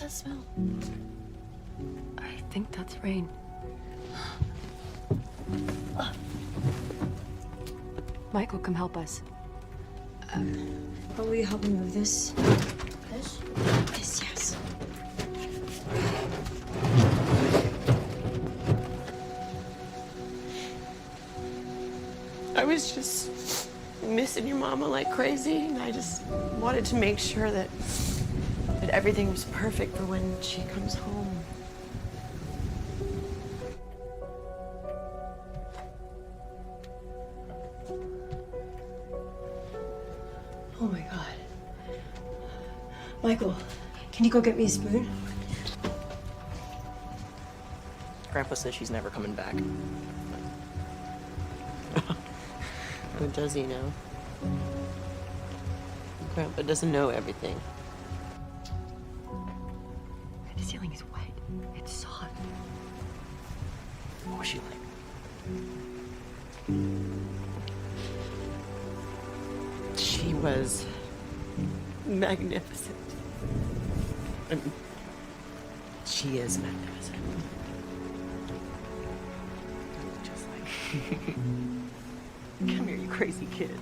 that smell? I think that's rain. Michael, come help us. Will you help me move this? This? This, yes. I was just missing your mama like crazy, and I just wanted to make sure that everything was perfect for when she comes home. Oh my God. Michael, can you go get me a spoon? Grandpa says she's never coming back. Oh, does he know? Grandpa doesn't know everything. The ceiling is wet. It's soft. What was she like? She was magnificent. I mean, she is magnificent. Just like... Come here, you crazy kid.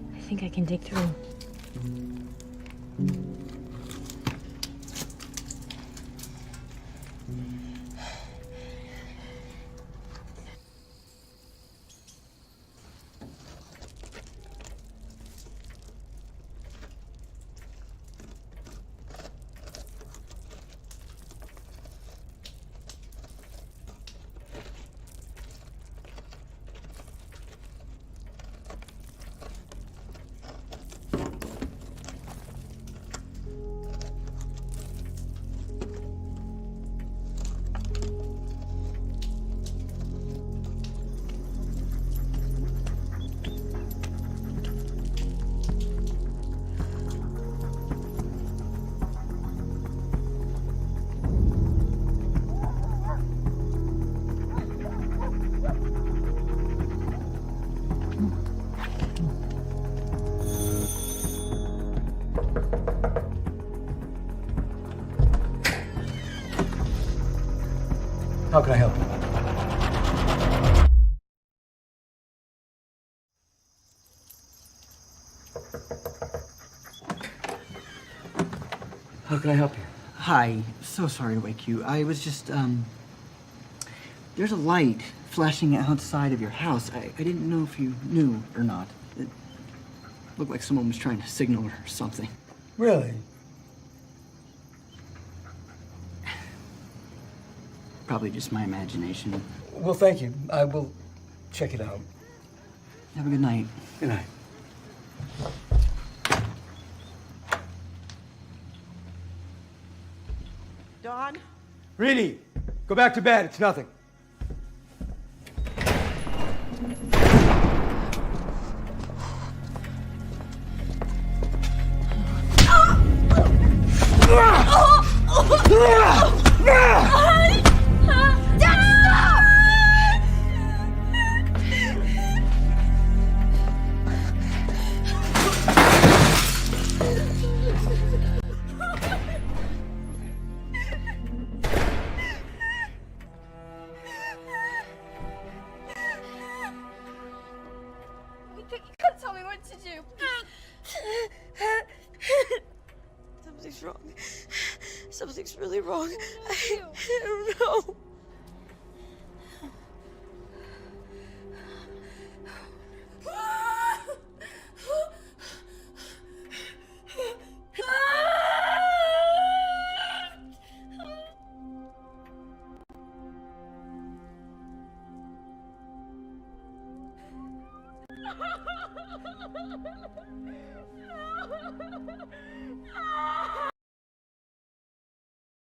I think I can dig through. How can I help you? How can I help you? Hi, so sorry to wake you. I was just, there's a light flashing outside of your house. I didn't know if you knew or not. It looked like someone was trying to signal or something. Really? Probably just my imagination. Well, thank you. I will check it out. Have a good night. Good night. Dawn? Reedy, go back to bed. It's nothing. You gotta tell me what to do. Something's wrong. Something's really wrong. I don't know. No!